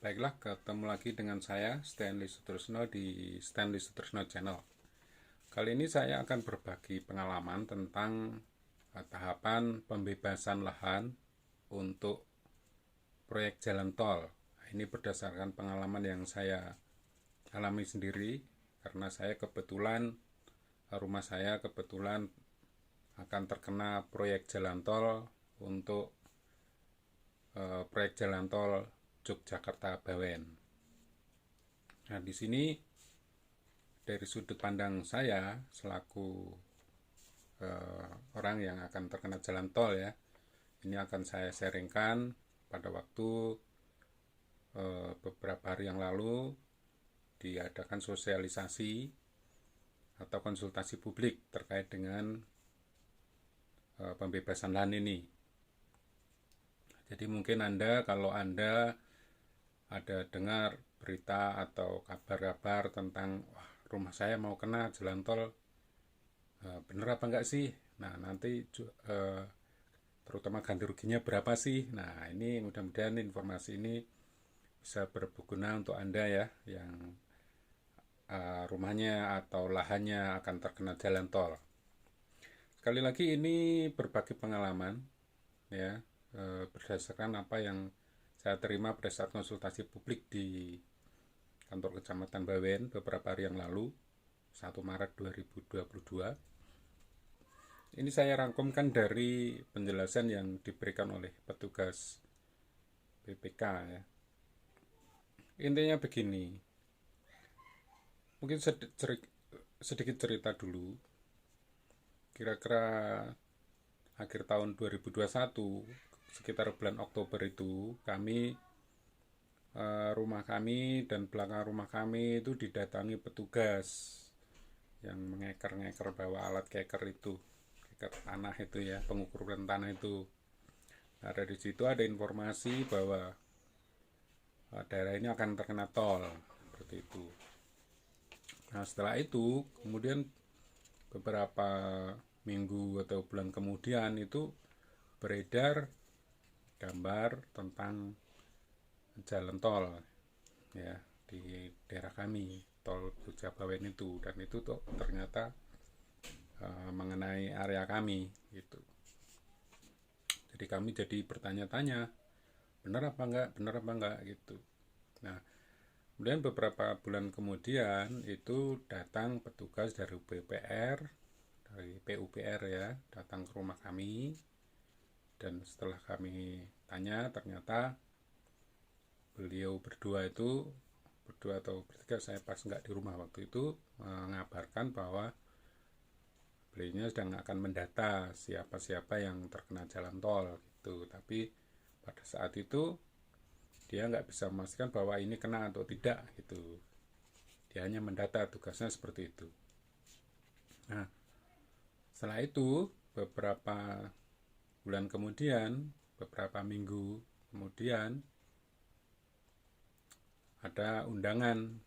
Baiklah, ketemu lagi dengan saya Stanley Sutrisno di Stanley Sutrisno Channel. Kali ini saya akan berbagi pengalaman tentang tahapan pembebasan lahan untuk proyek jalan tol. Ini berdasarkan pengalaman yang saya alami sendiri karena saya kebetulan rumah saya akan terkena proyek jalan tol untuk proyek jalan tol Yogyakarta-Bawen. Nah, di sini dari sudut pandang saya selaku orang yang akan terkena jalan tol ya, ini akan saya sharingkan pada waktu beberapa hari yang lalu diadakan sosialisasi atau konsultasi publik terkait dengan pembebasan lahan ini. Jadi mungkin kalau Anda ada dengar berita atau kabar-kabar tentang wah, rumah saya mau kena jalan tol, bener apa enggak sih? Nah, nanti terutama ganti ruginya berapa sih? Nah, ini mudah-mudahan informasi ini bisa berguna untuk Anda ya yang rumahnya atau lahannya akan terkena jalan tol. Sekali lagi ini berbagi pengalaman ya, berdasarkan apa yang saya terima pada saat konsultasi publik di kantor Kecamatan Bawen beberapa hari yang lalu, 1 Maret 2022. Ini saya rangkumkan dari penjelasan yang diberikan oleh petugas BPK ya. Intinya begini, mungkin sedikit cerita dulu. Kira-kira akhir tahun 2021, sekitar bulan Oktober itu, rumah kami dan belakang rumah kami itu didatangi petugas yang mengeker-ngeker bawa alat keker itu, keker tanah itu ya, pengukuran tanah itu. Nah, dari situ ada informasi bahwa daerah ini akan terkena tol, seperti itu. Nah, setelah itu kemudian beberapa minggu atau bulan kemudian itu beredar gambar tentang jalan tol ya di daerah kami, tol Jogja-Bawen itu, dan itu tuh ternyata mengenai area kami gitu. Jadi kami jadi bertanya-tanya, benar apa enggak gitu. Nah, kemudian beberapa bulan kemudian itu datang petugas dari PUPR, dari PUPR ya, datang ke rumah kami, dan setelah kami tanya ternyata beliau berdua atau bertiga, saya pas nggak di rumah waktu itu, mengabarkan bahwa beliaunya sedang akan mendata siapa-siapa yang terkena jalan tol gitu. Tapi pada saat itu dia nggak bisa memastikan bahwa ini kena atau tidak gitu. Dia hanya mendata, tugasnya seperti itu. Nah, setelah itu beberapa bulan kemudian, beberapa minggu kemudian, ada undangan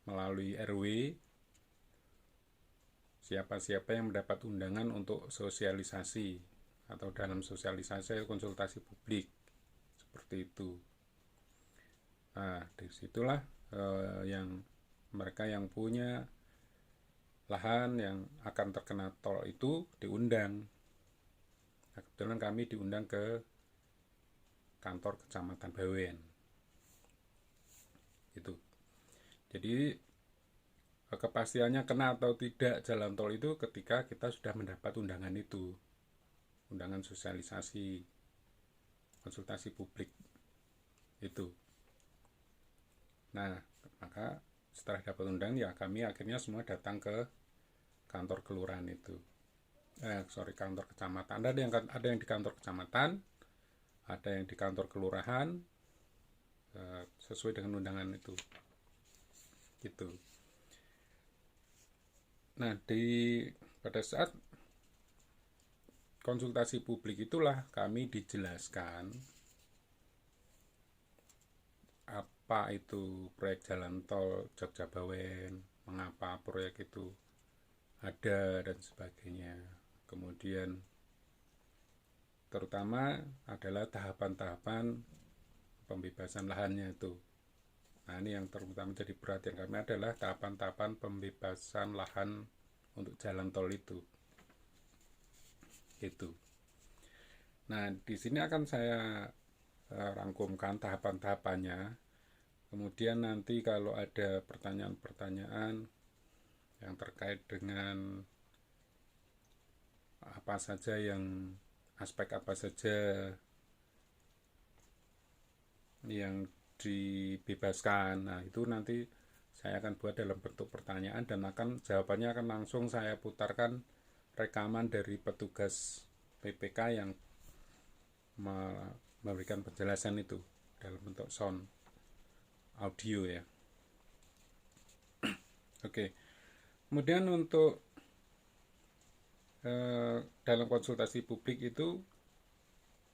melalui RW, siapa-siapa yang mendapat undangan untuk sosialisasi atau dalam sosialisasi konsultasi publik, seperti itu. Nah, disitulah yang mereka yang punya lahan yang akan terkena tol itu diundang. Nah, kebetulan kami diundang ke kantor Kecamatan Bawen. Itu. Jadi kepastiannya kena atau tidak jalan tol itu ketika kita sudah mendapat undangan itu, undangan sosialisasi konsultasi publik itu. Nah, maka setelah dapat undangan ya kami akhirnya semua datang ke kantor kelurahan itu, kantor kecamatan. Ada yang di kantor kecamatan, ada yang di kantor kelurahan, sesuai dengan undangan itu gitu. Nah, pada saat konsultasi publik itulah kami dijelaskan apa itu proyek jalan tol Jogja-Bawen, mengapa proyek itu ada dan sebagainya. Kemudian terutama adalah tahapan-tahapan pembebasan lahannya itu. Nah, ini yang terutama jadi perhatian kami adalah tahapan-tahapan pembebasan lahan untuk jalan tol itu. Itu. Nah, di sini akan saya rangkumkan tahapan-tahapannya. Kemudian nanti kalau ada pertanyaan-pertanyaan yang terkait dengan apa saja yang aspek apa saja yang dibebaskan. Nah, itu nanti saya akan buat dalam bentuk pertanyaan dan jawabannya akan langsung saya putarkan rekaman dari petugas PPK yang memberikan penjelasan itu dalam bentuk sound audio ya. Oke. Kemudian untuk dalam konsultasi publik itu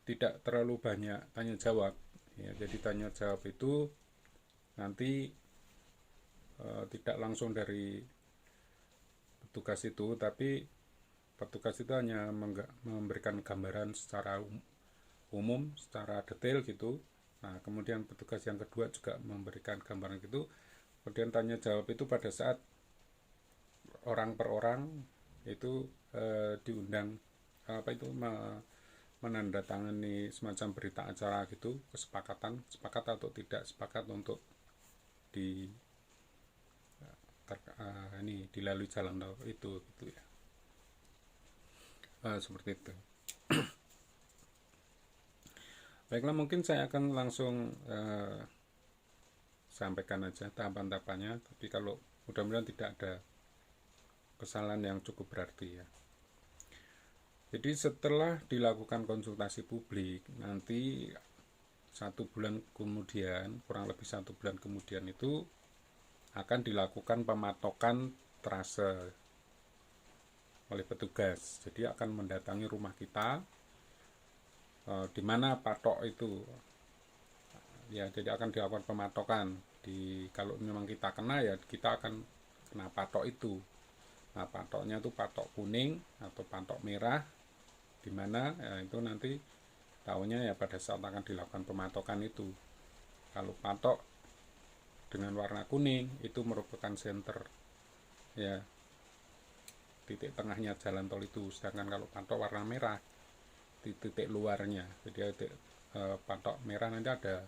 tidak terlalu banyak tanya jawab ya, jadi tanya jawab itu nanti tidak langsung dari petugas itu, tapi petugas itu hanya memberikan gambaran secara umum, secara detail gitu. Nah, kemudian petugas yang kedua juga memberikan gambaran gitu. Kemudian tanya jawab itu pada saat orang per orang itu diundang menandatangani semacam berita acara gitu, kesepakatan, sepakat atau tidak sepakat untuk dilalui jalan tol itu gitu ya. Seperti itu. Baiklah, mungkin saya akan langsung sampaikan aja tahapan-tahapannya, tapi kalau mudah-mudahan tidak ada kesalahan yang cukup berarti ya. Jadi setelah dilakukan konsultasi publik, nanti 1 bulan kemudian, kurang lebih 1 bulan kemudian itu akan dilakukan pematokan trase oleh petugas. Jadi akan mendatangi rumah kita, di mana patok itu ya, jadi akan dilakukan pematokan. Kalau memang kita kena ya kita akan kena patok itu. Nah, patoknya itu patok kuning atau patok merah, di mana ya, itu nanti tahunya ya pada saat akan dilakukan pematokan itu. Kalau patok dengan warna kuning itu merupakan senter ya, titik tengahnya jalan tol itu. Sedangkan kalau patok warna merah titik luarnya. Jadi patok merah nanti ada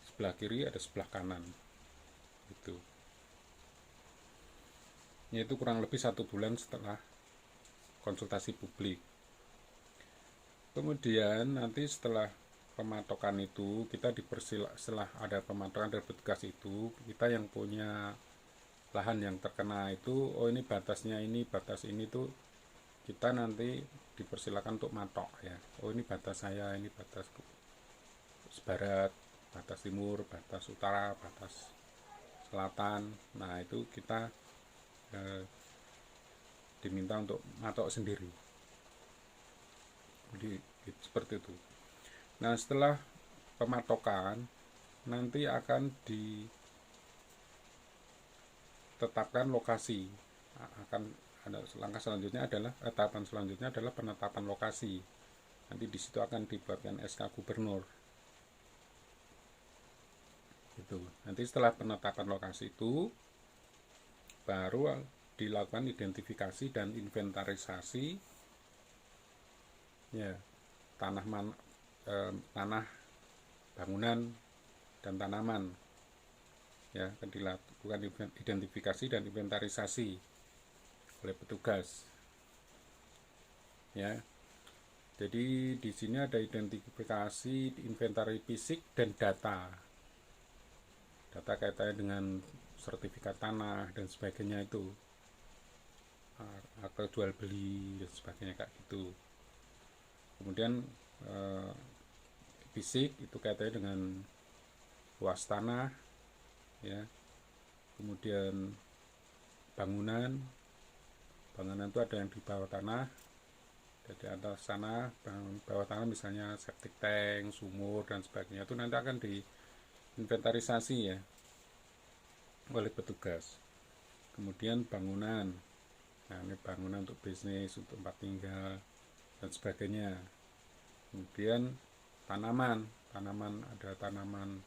sebelah kiri, ada sebelah kanan gitu. Yaitu kurang lebih 1 bulan setelah konsultasi publik. Kemudian nanti setelah pematokan itu kita setelah ada pematokan dari petugas itu, kita yang punya lahan yang terkena itu, oh ini batasnya ini, batas ini tuh kita nanti dipersilakan untuk matok ya. Oh ini batas saya, ini batas barat, batas timur, batas utara, batas selatan. Nah itu kita diminta untuk matok sendiri. Jadi seperti itu. Nah setelah pematokan nanti akan ditetapkan lokasi. Akan ada langkah selanjutnya adalah tahapan selanjutnya adalah penetapan lokasi. Nanti di situ akan dibuatkan SK gubernur. Itu. Nanti setelah penetapan lokasi itu baru dilakukan identifikasi dan inventarisasi ya, tanah bangunan dan tanaman ya, akan dilakukan identifikasi dan inventarisasi oleh petugas ya. Jadi di sini ada identifikasi, inventaris fisik dan data kaitannya dengan sertifikat tanah dan sebagainya itu, atau jual beli dan sebagainya kayak gitu. Kemudian fisik itu kaitannya dengan luas tanah ya. Kemudian bangunan itu ada yang di bawah tanah, di atas sana, bawah tanah misalnya septic tank, sumur dan sebagainya, itu nanti akan diinventarisasi ya oleh petugas. Kemudian bangunan, nah ini bangunan untuk bisnis, untuk tempat tinggal dan sebagainya. Kemudian tanaman, ada tanaman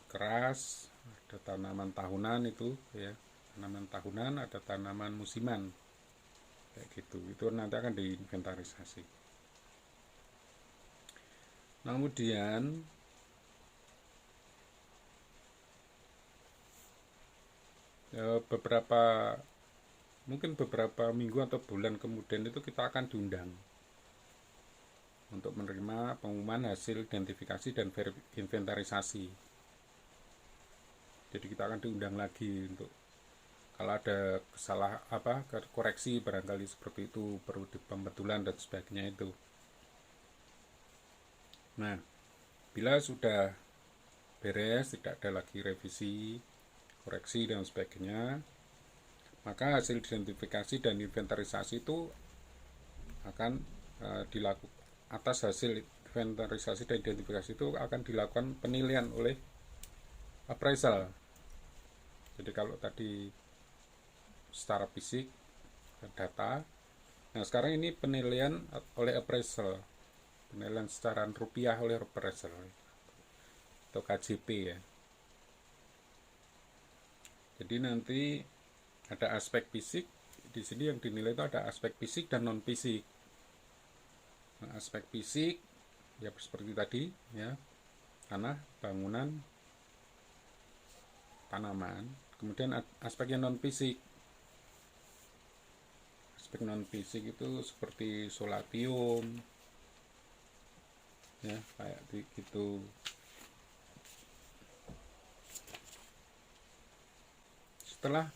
keras, ada tanaman tahunan itu ya, tanaman tahunan, ada tanaman musiman kayak gitu. Itu nanti akan diinventarisasi. Nah, kemudian mungkin beberapa minggu atau bulan kemudian itu kita akan diundang untuk menerima pengumuman hasil identifikasi dan inventarisasi. Jadi kita akan diundang lagi untuk kalau ada koreksi barangkali seperti itu, perlu pembetulan dan sebagainya itu. Nah, bila sudah beres, tidak ada lagi revisi, koreksi dan sebagainya, maka hasil identifikasi dan inventarisasi itu akan dilakukan. Atas hasil inventarisasi dan identifikasi itu akan dilakukan penilaian oleh appraisal. Jadi kalau tadi secara fisik data, nah sekarang ini penilaian oleh appraisal, penilaian secara rupiah oleh appraisal atau KJP ya. Jadi nanti ada aspek fisik di sini, yang dinilai itu ada aspek fisik dan non fisik. Nah, aspek fisik ya seperti tadi ya, tanah, bangunan, tanaman. Kemudian aspek yang non fisik. Aspek non fisik itu seperti solatium ya, kayak gitu. Setelah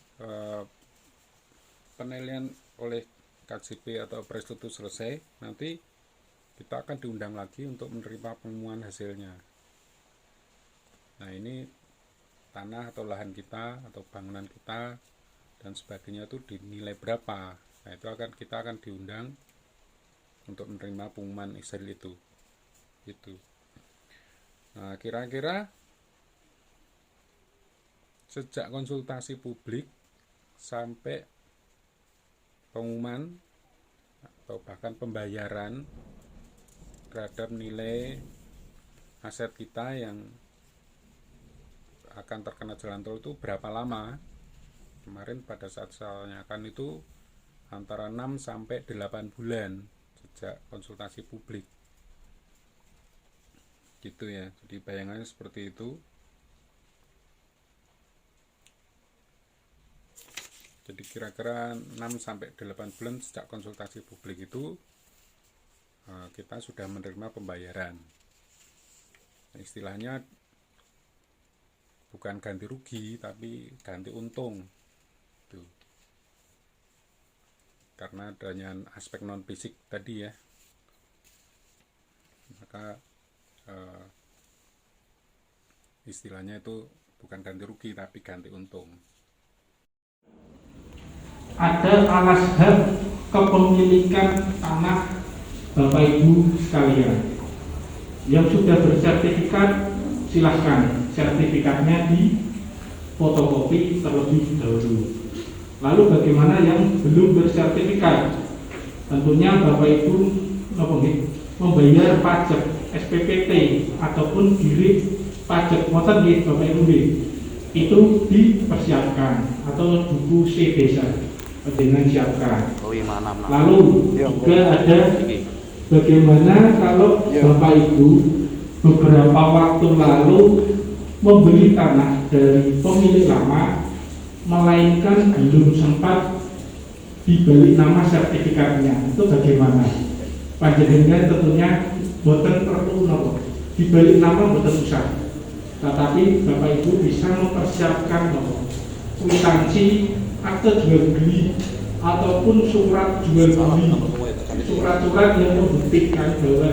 penilaian oleh KJP atau appraisal itu selesai, nanti kita akan diundang lagi untuk menerima pengumuman hasilnya. Nah, ini tanah atau lahan kita atau bangunan kita dan sebagainya itu dinilai berapa. Nah, kita akan diundang untuk menerima pengumuman hasil itu. Gitu. Nah, kira-kira sejak konsultasi publik sampai pengumuman atau bahkan pembayaran terhadap nilai aset kita yang akan terkena jalan tol itu berapa lama? Kemarin pada saat saya tanyakan itu antara 6 sampai 8 bulan sejak konsultasi publik. Gitu ya. Jadi bayangannya seperti itu. Jadi kira-kira 6 sampai 8 bulan sejak konsultasi publik itu kita sudah menerima pembayaran. Nah, istilahnya bukan ganti rugi tapi ganti untung. Tuh. Karena adanya aspek non fisik tadi ya. Maka istilahnya itu bukan ganti rugi tapi ganti untung. Ada alas hak kepemilikan tanah Bapak Ibu sekalian yang sudah bersertifikat, silahkan sertifikatnya di fotokopi terlebih dahulu. Lalu bagaimana yang belum bersertifikat? Tentunya Bapak Ibu membayar pajak SPPT ataupun diri pajak motor di Bapak Ibu itu dipersiapkan, atau buku C desa dengan siapkan. Lalu juga ada bagaimana kalau Bapak Ibu beberapa waktu lalu membeli tanah dari pemilik lama, melainkan belum sempat dibalik nama sertifikatnya, itu bagaimana? Panjenengan tentunya boten perlu dibalik nama, boten usah. Tetapi Bapak Ibu bisa mempersiapkan kwitansi, akte jual beli ataupun surat jual beli, surat-surat yang membuktikan bahwa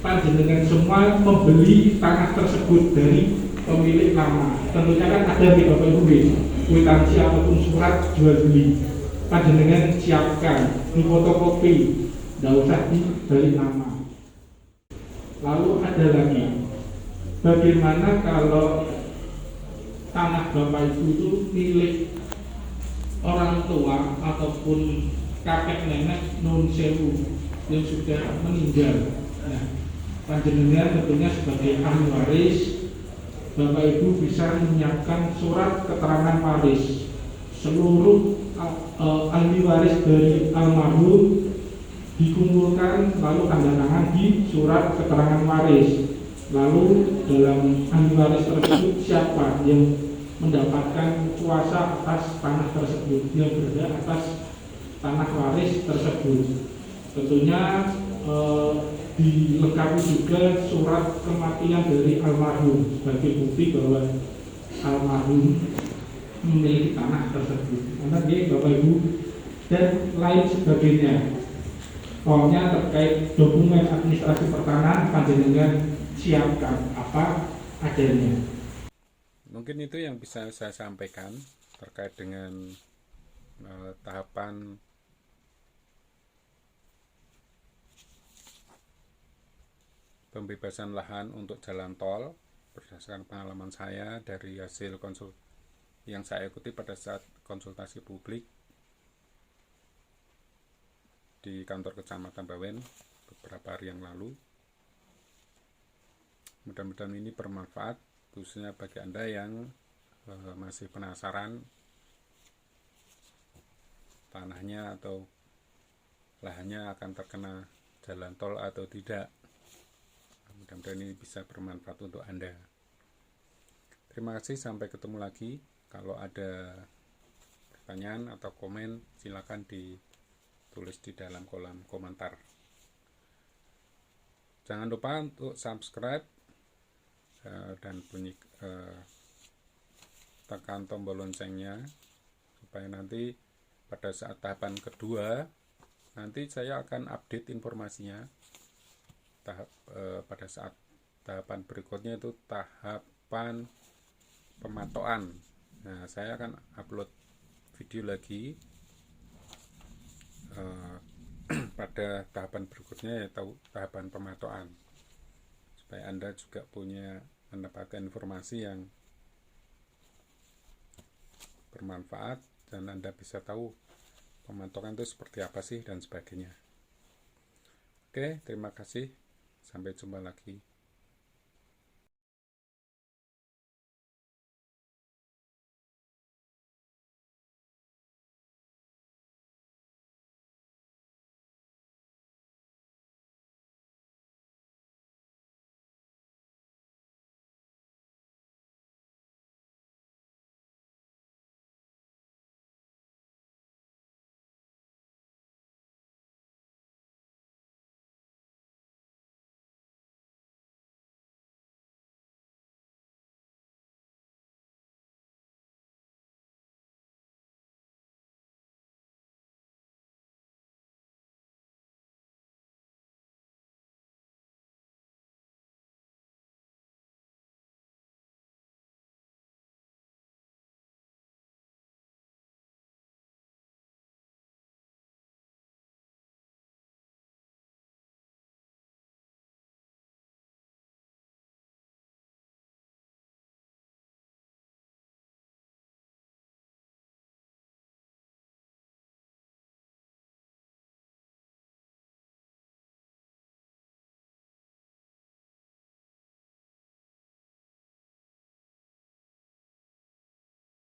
panjenengan semua membeli tanah tersebut dari pemilik lama. Tentunya kan ada di Bapak Ibu kwitansi ataupun surat jual beli, panjenengan siapkan di fotokopi, tidak usah dibalik nama. Lalu ada lagi, bagaimana kalau tanah Bapak Ibu itu milik orang tua ataupun kakek nenek non sewu yang sudah meninggal. Nah, panjenengan tentunya sebagai ahli waris, Bapak Ibu bisa menyiapkan surat keterangan waris seluruh ahli waris dari almarhum, dikumpulkan lalu tanda tangan di surat keterangan waris. Lalu dalam ahli waris tersebut siapa yang mendapatkan kuasa atas tanah tersebut, yang berada atas tanah waris tersebut. Tentunya dilengkapi juga surat kematian dari almarhum sebagai bukti bahwa almarhum memiliki tanah tersebut. Karena dia Bapak Ibu dan lain sebagainya. Pokoknya terkait dokumen administrasi pertanahan panjenengan siapkan apa adanya. Mungkin itu yang bisa saya sampaikan terkait dengan tahapan pembebasan lahan untuk jalan tol berdasarkan pengalaman saya dari hasil yang saya ikuti pada saat konsultasi publik di kantor Kecamatan Bawen beberapa hari yang lalu. Mudah-mudahan ini bermanfaat khususnya bagi Anda yang masih penasaran tanahnya atau lahannya akan terkena jalan tol atau tidak. Mudah-mudahan ini bisa bermanfaat untuk Anda. Terima kasih, sampai ketemu lagi. Kalau ada pertanyaan atau komen, silakan ditulis di dalam kolom komentar. Jangan lupa untuk subscribe dan tekan tombol loncengnya supaya nanti pada saat tahapan kedua nanti saya akan update informasinya. Pada saat tahapan berikutnya itu tahapan pemantauan. Nah, saya akan upload video lagi pada tahapan berikutnya, yaitu tahapan pemantauan, supaya Anda juga mendapatkan informasi yang bermanfaat dan Anda bisa tahu pemantauan itu seperti apa sih dan sebagainya. Oke, terima kasih. Sampai jumpa lagi.